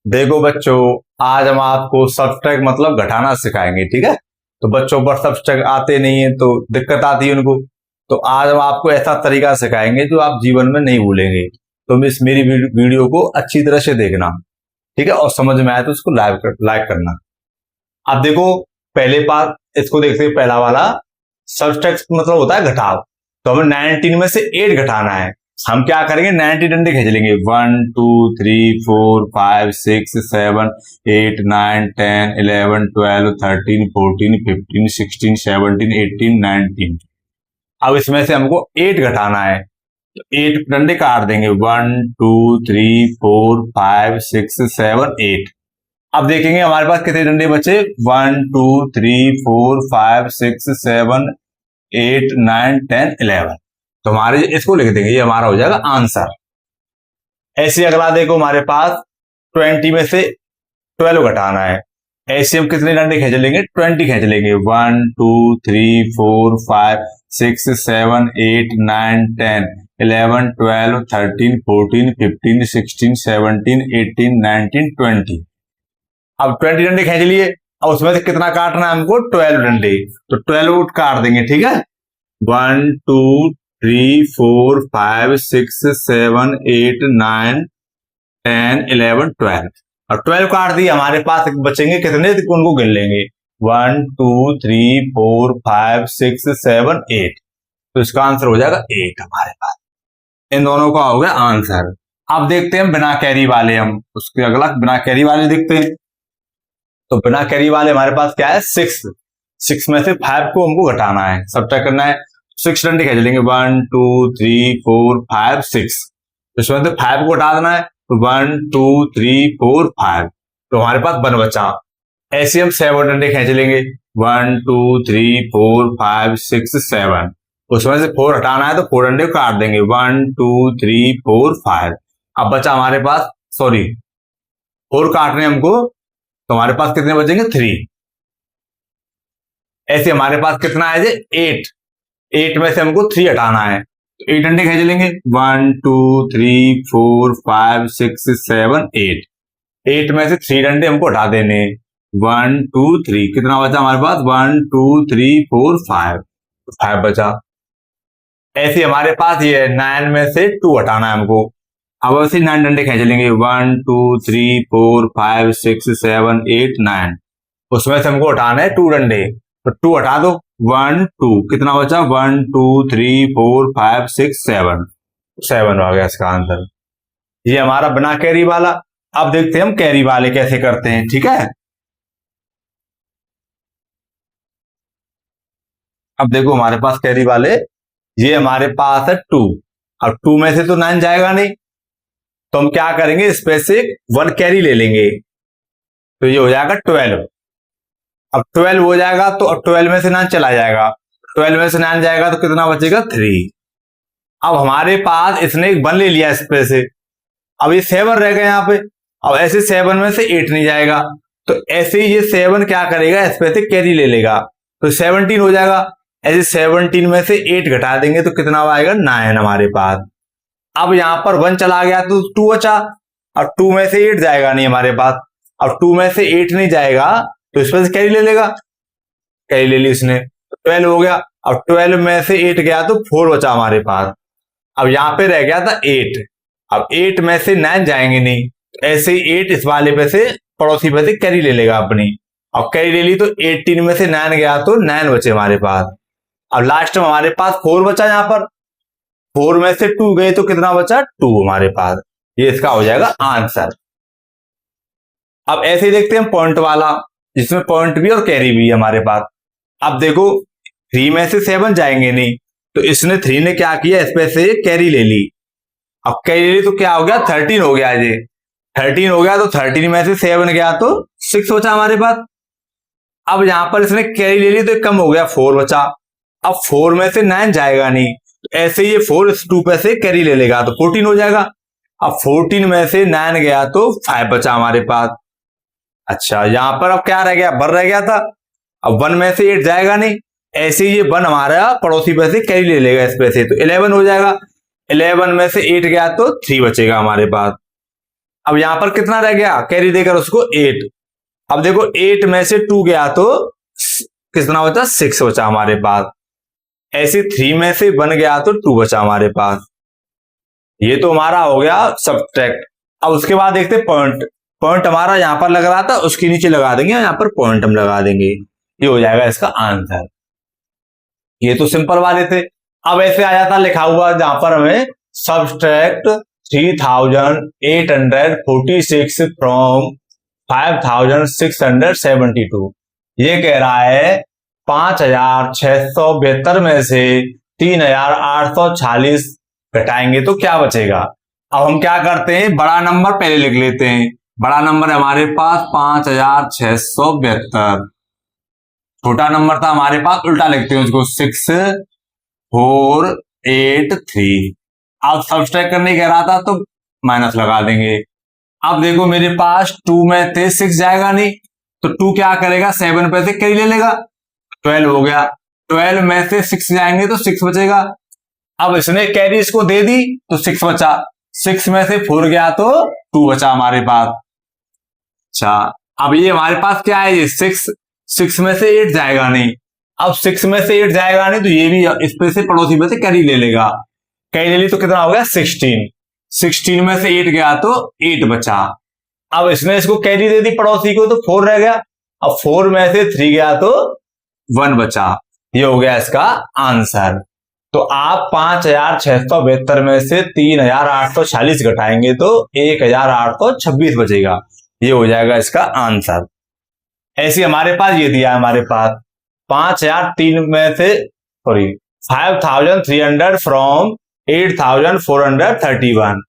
देखो बच्चों, आज हम आपको सब्सट्रैक्ट मतलब घटाना सिखाएंगे। ठीक है, तो बच्चों पर सब्सट्रैक्ट आते नहीं है तो दिक्कत आती है उनको। तो आज हम आपको ऐसा तरीका सिखाएंगे जो आप जीवन में नहीं भूलेंगे। तुम इस मेरी वीडियो को अच्छी तरह से देखना। ठीक है, और समझ में आए तो उसको लाइक करना। अब देखो, पहले पार्ट इसको देखते हैं। पहला वाला सब्सट्रैक्ट मतलब होता है घटाव। तो हमें 19 में से 8 घटाना है। हम क्या करेंगे, 90 डंडे खींच लेंगे। 1 2 3 4 5 6 7 8 9 10 11 12 13 14 15 16 17 18 19। अब इसमें से हमको 8 घटाना है, तो 8 डंडे काट देंगे। 1 2 3 4 5 6 7 8। अब देखेंगे हमारे पास कितने डंडे बचे। 1 2 3 4 5 6 7 8 9 10 11। तो हमारे इसको लिख देंगे, ये हमारा हो जाएगा आंसर। ऐसे अगला देखो, हमारे पास 20 में से 12 घटाना है। ऐसे हम कितने डंडे खींच लेंगे, 20 खींच लेंगे। 1 2 3 4 5 6 7 8 9 10 11 12 13 14 15 16 17 18 19 20। अब 20 डंडे खींच लिए। अब उसमें से कितना काटना है हमको, 12 डंडे। तो 12 काट देंगे। ठीक है, 1 2 3 4 5 6 7 8 9 10 11 12। और 12 काट दिए, हमारे पास बचेंगे कितने, उनको गिन लेंगे। 1 2 3 4 5 6 7 8। तो इसका आंसर हो जाएगा 8 हमारे पास। इन दोनों का हो गया आंसर। अब देखते हैं बिना कैरी वाले, हम उसके अगला बिना कैरी वाले देखते हैं। तो बिना कैरी वाले हमारे पास क्या है, 6 में से 5 को हमको घटाना है, सब्ट्रैक्ट करना है। 6 डंडे खींच लेंगे। 1 2 3 4 5 6। इसमें से 5 को हटा देना है, तो 1 2 3 4 5। तो हमारे पास 1 बचा। ऐसे हम 7 डंडे खींच लेंगे। 1 2 3 4 5 6 7। उसमें से 4 हटाना है, तो 4 डंडे काट देंगे। 1 2 3 4 5। अब बचा हमारे पास, सॉरी 4 काटने हमको, तो हमारे पास कितने बचेंगे, 3। ऐसे हमारे पास कितना है, 8। 8 में से हमको 3 हटाना है, तो 8 डंडे खींच लेंगे। 1 2 3 4 5 6 7 8। 8 में से 3 डंडे हमको हटा देने। 1 2 3, कितना बचा हमारे पास, 1 2 3 4 5। 5 बचा। ऐसे हमारे पास ये 9 में से 2 हटाना है हमको। अब ऐसे 9 डंडे खींच लेंगे। 1 2 3 4 5 6 7 8 9। उसमें से हमको हटाना है 2 डंडे, तो 2 हटा दो। 1 2, कितना बचा, 1 2 3 4 5 6 7। 7 आ गया इसका आंसर। ये हमारा बिना कैरी वाला। अब देखते हैं हम कैरी वाले कैसे करते हैं। ठीक है, अब देखो हमारे पास कैरी वाले, ये हमारे पास है 2। अब 2 में से तो 9 जाएगा नहीं, तो हम क्या करेंगे, इस पे से 1 कैरी ले लेंगे, तो ये हो जाएगा 12। अब 12 हो जाएगा, तो अब 12 में से 9 चला जाएगा। 12 में से 9 जाएगा तो कितना बचेगा, 3। अब हमारे पास इसने एक 1 ले लिया इस पे से। अब ये 7 रह गए यहाँ पे। अब ऐसे 7 में से 8 नहीं जाएगा, तो ऐसे ही ये 7 क्या करेगा, इस पे से कैरी ले लेगा, तो 17 हो जाएगा। ऐसे 17 में से 8 घटा देंगे तो कितना आएगा, 9 हमारे पास। अब यहां पर 1 चला गया तो 2 बचा। अब 2 में से 8 जाएगा नहीं हमारे पास। अब 2 में से 8 नहीं जाएगा, तो इस पर से कैरी ले लेगा। कैरी ले ली इसने, 12 हो गया। अब 12 में से 8 गया तो 4 बचा हमारे पास। अब यहां पे रह गया था 8। अब 8 में से 9 जाएंगे नहीं, तो ऐसे ही 8 इस वाले पे से, पड़ोसी पे से कैरी ले लेगा अपनी। अब कैरी ले ली तो 18 में से 9 गया तो 9 बचे हमारे पास। अब लास्ट में हमारे पास 4 बचा। यहाँ पर 4 में से 2 गए तो कितना बचा, 2 हमारे पास। ये इसका हो जाएगा आंसर। अब ऐसे ही देखते हैं पॉइंट वाला, जिसमें पॉइंट भी और कैरी भी है हमारे पास। अब देखो 3 में से 7 जाएंगे नहीं, तो इसने 3 ने क्या किया, इस पे से कैरी ले ली। अब कैरी ले ली तो क्या हो गया, 13 हो गया। ये 13 हो गया, तो 13 में से 7 गया तो 6 बचा हमारे पास। अब यहां पर इसने कैरी ले ली तो कम हो गया, 4 बचा। अब 4 में से 9 जाएगा नहीं, तो ऐसे ये 4 इस 2 पे से कैरी ले लेगा तो 14 हो जाएगा। अब 14 में से 9 गया तो 5 बचा हमारे पास। अच्छा, यहां पर अब क्या रह गया, 1 रह गया था। अब 1 में से 8 जाएगा नहीं, ऐसे ये 1 हमारा पड़ोसी पे से कैरी ले लेगा इस पे से, तो 11 हो जाएगा। 11 में से 8 गया तो 3 बचेगा हमारे पास। अब यहां पर कितना रह गया कैरी देकर उसको 8। अब देखो 8 में से 2 गया तो कितना बचा 6 बचा हमारे पास। ऐसे 3 में से 1 गया तो 2 बचा हमारे पास। ये तो हमारा हो गया सब्ट्रैक्ट। अब उसके बाद देखते पॉइंट। पॉइंट हमारा यहां पर लग रहा था, उसके नीचे लगा देंगे, यहां पर पॉइंट हम लगा देंगे। ये हो जाएगा इसका आंसर। ये तो सिंपल वाले थे। अब ऐसे आ जाता लिखा हुआ जहां पर हमें सब्ट्रैक्ट 3846 फ्रॉम 5672। ये कह रहा है 5672 में से 3846 घटाएंगे तो क्या बचेगा। अब हम क्या करते हैं, बड़ा नंबर पहले लिख लेते हैं। बड़ा नंबर हमारे पास 5672, छोटा नंबर था हमारे पास, उल्टा लिखते हैं उसको 6483। अब सब्ट्रैक्ट करने कह रहा था तो माइनस लगा देंगे। अब देखो मेरे पास 2 में थे, 6 जाएगा नहीं, तो 2 क्या करेगा 7 पे से कैरी ले लेगा, 12 हो गया। 12 में से 6 जाएंगे तो 6 बचेगा। अब इसने कैरी इसको दे दी तो 6 बचा। 6 में से 4 गया तो 2 बचा हमारे पास। अच्छा, अब ये हमारे पास क्या है, ये 6 में से 8 जाएगा नहीं। अब 6 में से 8 जाएगा नहीं तो ये भी इस पे से पड़ोसी में से कैरी ले लेगा। कैरी ले ली तो कितना हो गया 16। 16 में से 8 गया तो 8 बचा। अब इसने इसको कैरी दे दी पड़ोसी को तो 4 रह गया। अब 4 में से 3 गया तो 1 बचा। ये हो गया इसका आंसर। तो आप 5672 में से 3846 घटाएंगे तो 1826 बचेगा। ये हो जाएगा इसका आंसर। ऐसे हमारे पास ये दिया है, हमारे पास 5003 में से 5300 फ्रॉम 8431।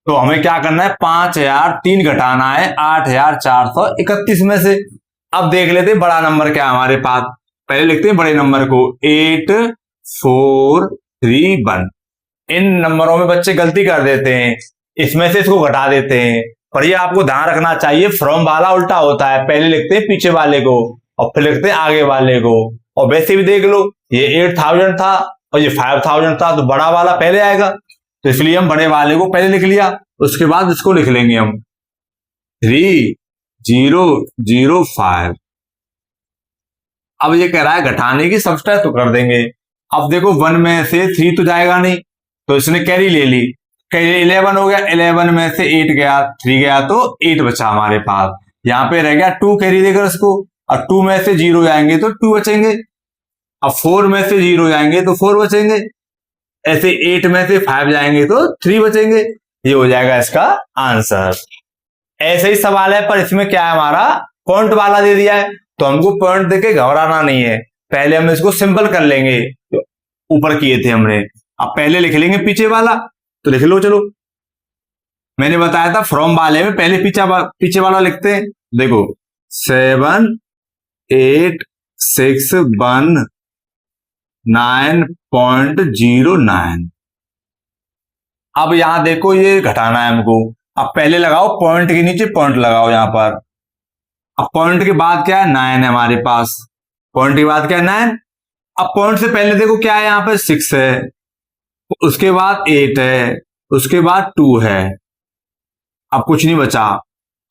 तो हमें क्या करना है, 5003 घटाना है 8431 में से। अब देख लेते हैं बड़ा नंबर क्या है हमारे पास। पहले लिखते हैं बड़े नंबर को 8431। इन नंबरों में बच्चे गलती कर देते हैं, इसमें से इसको घटा देते हैं, पर ये आपको ध्यान रखना चाहिए फ्रॉम वाला उल्टा होता है। पहले लिखते हैं पीछे वाले को और फिर लिखते हैं आगे वाले को। और वैसे भी देख लो, ये 8000 था और ये 5000 था, तो बड़ा वाला पहले आएगा, तो इसलिए हम बड़े वाले को पहले लिख लिया। उसके बाद इसको लिख लेंगे हम 3005। अब ये कह रहा है घटाने की सब्ट्रैक्ट तो कर देंगे। अब देखो 1 में से 3 तो जाएगा नहीं, तो इसने कैरी ले ली, कैरी 11 हो गया। 11 में से 8 गया, 3 गया तो 8 बचा हमारे पास। यहां पे रह गया 2 कैरी देकर इसको, और 2 में से 0 जाएंगे तो 2 बचेंगे। अब 4 में से 0 जाएंगे तो 4 बचेंगे। ऐसे 8 में से 5 जाएंगे तो 3 बचेंगे। ये हो जाएगा इसका आंसर। ऐसे ही सवाल है, पर इसमें क्या है, हमारा पॉइंट वाला दे दिया है, तो हमको पॉइंट देके घबराना नहीं है। पहले हम इसको सिंपल कर लेंगे, तो ऊपर किए थे हमने। अब पहले लिख लेंगे पीछे वाला, तो लिख लो। चलो, मैंने बताया था फ्रॉम वाले में पहले पीछे वाला लिखते हैं। देखो 7861.9.09। अब यहां देखो ये घटाना है हमको। अब पहले लगाओ पॉइंट के नीचे पॉइंट लगाओ यहां पर। अब पॉइंट के बाद क्या है 9 है हमारे पास। पॉइंट के बाद क्या है 9। अब पॉइंट से पहले देखो क्या है, यहां पर 6 है, उसके बाद 8 है, उसके बाद 2 है। अब कुछ नहीं बचा।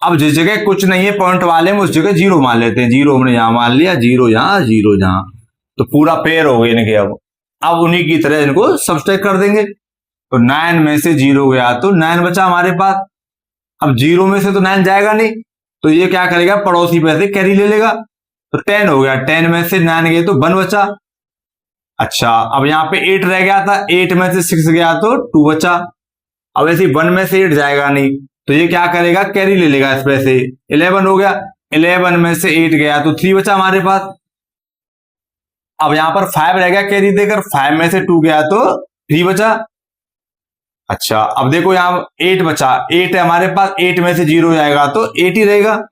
अब जिस जगह कुछ नहीं है पॉइंट वाले में, उस जगह 0 मान लेते हैं। 0 हमने यहां मान लिया, 0 यहां, 0 जहां, तो पूरा पेयर हो गया इनके। अब उन्हीं की तरह इनको सब्ट्रैक्ट कर देंगे। तो 9 में से 0 गया तो 9 बचा हमारे पास। अब 0 में से तो 9 जाएगा नहीं, तो ये क्या करेगा, पड़ोसी पे से कैरी ले लेगा, तो 10 हो गया। 10 में से 9 गए तो 1 बचा। अच्छा, अब यहाँ पे 8 रह गया था, 8 में से 6 गया तो 2 बचा। अब ऐसे 1 में से 8 जाएगा नहीं, तो ये क्या करेगा, कैरी ले लेगा इस पे से। 11 हो गया। 11 में से 8 गया तो 3 बचा हमारे पास। अब यहां पर 5 रह गया कैरी देकर, 5 में से 2 गया तो 3 बचा। अच्छा, अब देखो यहां 8 बचा, 8 है हमारे पास। 8 में से 0 जाएगा तो 8 ही रहेगा,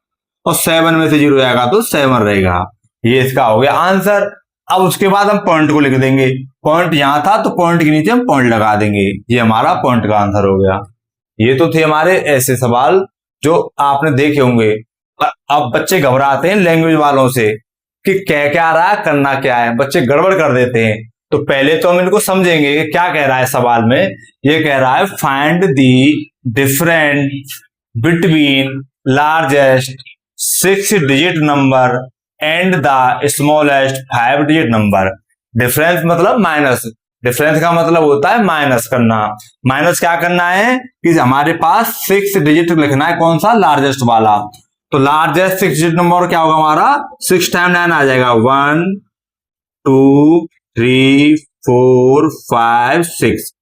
और 7 में से 0 जाएगा तो 7 रहेगा। ये इसका हो गया आंसर। अब उसके बाद हम पॉइंट को लिख देंगे। पॉइंट यहां था तो पॉइंट के नीचे हम पॉइंट लगा देंगे। ये हमारा पॉइंट का आंसर हो गया। ये तो थे हमारे ऐसे सवाल जो आपने देखे होंगे। अब बच्चे घबराते हैं लैंग्वेज वालों से कि क्या रहा है, करना क्या है, बच्चे गड़बड़ कर देते हैं। तो पहले तो हम इनको समझेंगे कि क्या कह रहा है सवाल में। ये कह रहा है find the different between largest 6 digit number and the smallest 5 digit number. Difference मतलब माइनस, डिफरेंस का मतलब होता है माइनस करना। माइनस क्या करना है कि हमारे पास 6 डिजिट लिखना है, कौन सा, लार्जेस्ट वाला। तो लार्जेस्ट 6 डिजिट नंबर क्या होगा हमारा, 6 टाइम 9 आ जाएगा, 1 2 3 4 5 6।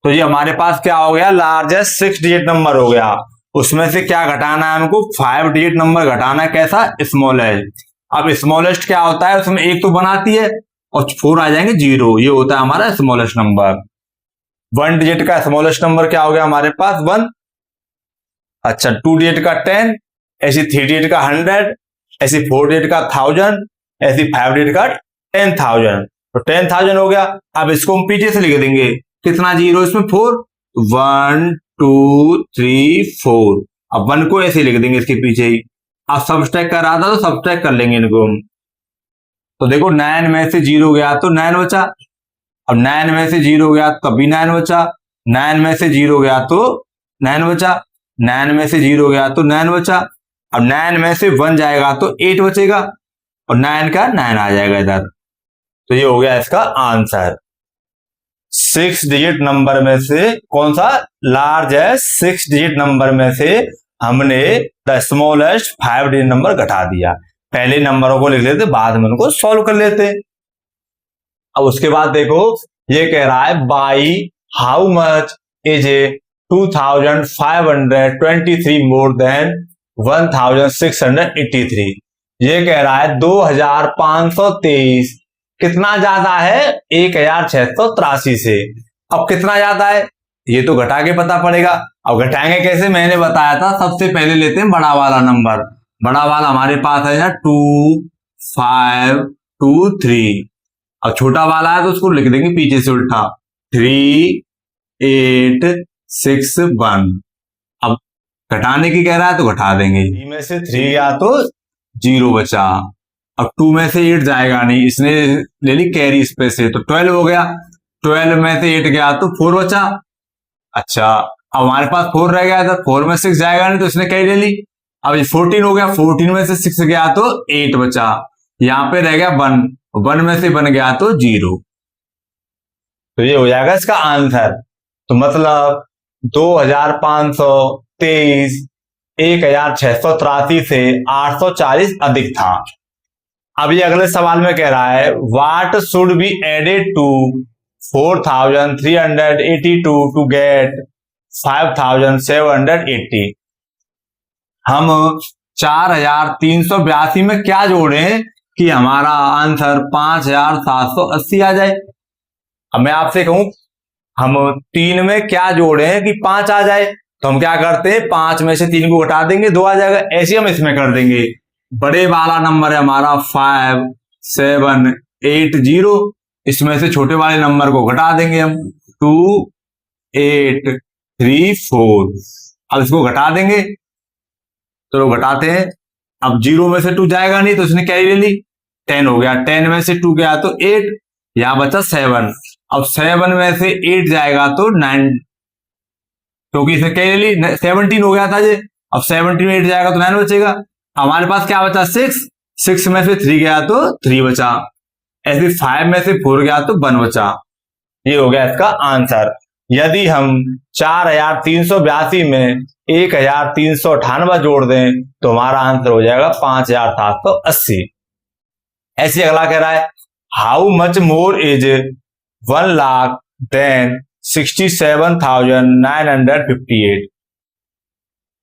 तो ये हमारे पास क्या हो गया, लार्जेस्ट 6 डिजिट नंबर हो गया। उसमें से क्या घटाना है हमको, 5 डिजिट नंबर घटाना है, कैसा, स्मॉलेस्ट। अब स्मॉलेस्ट क्या होता है, उसमें एक तो बनाती है और 4 आ जाएंगे 0, ये होता है हमारा स्मॉलेस्ट नंबर। 1 डिजिट का स्मॉलेस्ट नंबर क्या हो गया हमारे पास, 1। अच्छा, 2 डिजिट का 10, ऐसी 3 डिजिट का 100, ऐसी 4 डिजिट का 1000, ऐसी 5 डिजिट का 10,000। तो 10,000 हो गया। अब इसको हम पीछे से लिख देंगे, कितना जीरो इसमें, 4, 1 2 3 4। अब 1 को ऐसे लिख देंगे इसके पीछे ही। अब सब्सट्रैक्ट कर रहा था तो सब्सट्रैक्ट कर लेंगे इनको हम। तो देखो 9 में से 0 गया तो 9 बचा। अब 9 में से 0 गया तब भी 9 बचा। 9 में से 0 गया तो 9 बचा। 9 में से 0 गया तो 9 बचा। अब 9 में से 1 जाएगा तो 8 बचेगा और 9 का 9 आ जाएगा इधर। तो ये हो गया इसका आंसर। 6 डिजिट नंबर में से कौन सा, लार्जेस्ट 6 डिजिट नंबर में से हमने द स्मॉलेस्ट 5 डिजिट नंबर घटा दिया। पहले नंबरों को लिख लेते, बाद में उनको सॉल्व कर लेते। अब उसके बाद देखो ये कह रहा है by how much is a 2523 more than 1683। ये कह रहा है 2523 कितना ज्यादा है 1683 से। अब कितना ज्यादा है ये तो घटा के पता पड़ेगा। अब घटाएंगे कैसे, मैंने बताया था, सबसे पहले लेते हैं बड़ा वाला नंबर। बड़ा वाला हमारे पास है 2523। अब छोटा वाला है तो उसको लिख देंगे पीछे से उल्टा, 3861। अब घटाने की कह रहा है तो घटा देंगे, 3 में से 3 गया तो 0 बचा। अब 2 में से 8 जाएगा नहीं, इसने ले ली कैरी इस पे से, तो 12 हो गया। 12 में से 8 गया तो 4 बचा। अच्छा, अब हमारे पास 4 रह गया था, 4 में 6 जाएगा नहीं तो इसने कैरी ले ली। अब ये 14 हो गया, 14 में से 6 गया तो 8 बचा। यहां पे रह गया 1, 1 में से 1 गया तो 0। तो ये हो जाएगा इसका आंसर। तो मतलब 2523 1683 से 840 अधिक था। अब ये अगले सवाल में कह रहा है what should be added to 4382 to get 5780। हम 4382 में क्या जोड़ें कि हमारा आंसर 5780 आ जाए। अब मैं आपसे कहूं हम 3 में क्या जोड़ें कि 5 आ जाए, तो हम क्या करते हैं, 5 में से 3 को घटा देंगे, 2 आ जाएगा। ऐसे हम इसमें कर देंगे। बड़े वाला नंबर है हमारा 5780, इसमें से छोटे वाले नंबर को घटा देंगे हम, 2834। अब इसको घटा देंगे, तो घटाते हैं। अब 0 में से 2 जाएगा नहीं तो इसने कैरी ले ली, 10 हो गया। 10 में से 2 गया तो 8, यहां बचा 7। अब 7 में से 8 जाएगा तो 9, क्योंकि इसने कैरी ले ली, 17 हो गया था ये। अब 17 में 8 जाएगा तो 9 बचेगा। हमारे पास क्या बचा, 6 में से 3 गया तो 3 बचा। ऐसे 5 में से 4 गया तो 1 बचा। ये हो गया इसका आंसर। यदि हम 4382 में 1398 जोड़ दें तो हमारा आंसर हो जाएगा 5780। ऐसे अगला कह रहा है how much more is 1 lakh than 67,958।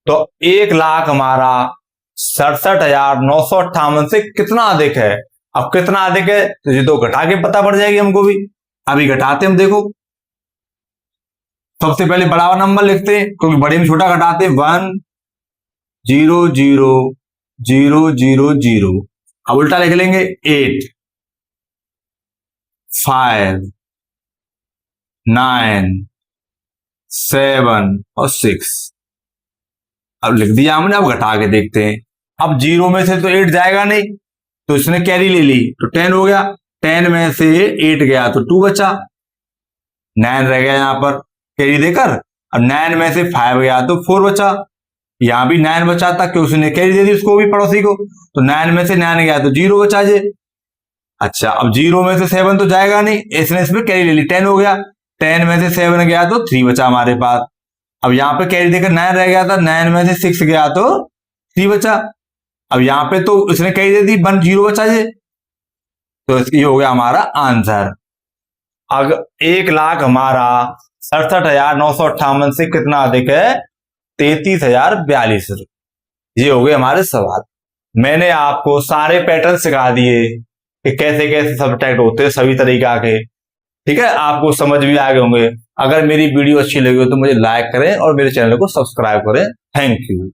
तो 1 लाख हमारा 67,958 से कितना अधिक है। अब कितना अधिक है तो ये तो घटा के पता पड़ जाएगी हमको भी। अभी घटाते हम, देखो सबसे पहले बड़ा नंबर लिखते हैं क्योंकि बड़े में छोटा घटाते हैं, 1 0 0 0 0 0। अब उल्टा लिख लेंगे 8 5 9 7 और 6। अब लिख दिया हमने। अब घटा के देखते हैं। अब 0 में से तो 8 जाएगा नहीं तो इसने कैरी ले ली, तो 10 हो गया। 10 में से 8 गया तो 2 बचा, 9 रह गया यहां पर कैरी देकर। अब 9 में से 5 गया तो 4 बचा, यहाँ भी 9 बचा था कि उसने कैरी दे दी उसको भी, पड़ोसी को, तो 9 में से 9 गया तो 0 बचा जे। अच्छा, अब 0 में से 7 तो जाएगा नहीं, इसने इसमें कैरी ले ली, 10 हो गया, 10 में से 7 गया तो 3 बचा हमारे पास। अब यहाँ पे कैरी देकर 9 रह गया था, 9 में से 6 गया तो 3 बचा। अब यहाँ पे तो इसने कैरी दे दी, 0 बचा जे, तो ये हो गया हमारा आंसर। अगर 1,00,000 हमारा 67,958 से कितना अधिक है? 33,042। ये हो गए हमारे सवाल। मैंने आपको सारे पैटर्न सिखा दिए कि कैसे कैसे सब्ट्रैक्ट होते हैं सभी तरीका के, ठीक है, आपको समझ भी आ गए होंगे। अगर मेरी वीडियो अच्छी लगी हो तो मुझे लाइक करें और मेरे चैनल को सब्सक्राइब करें। Thank you.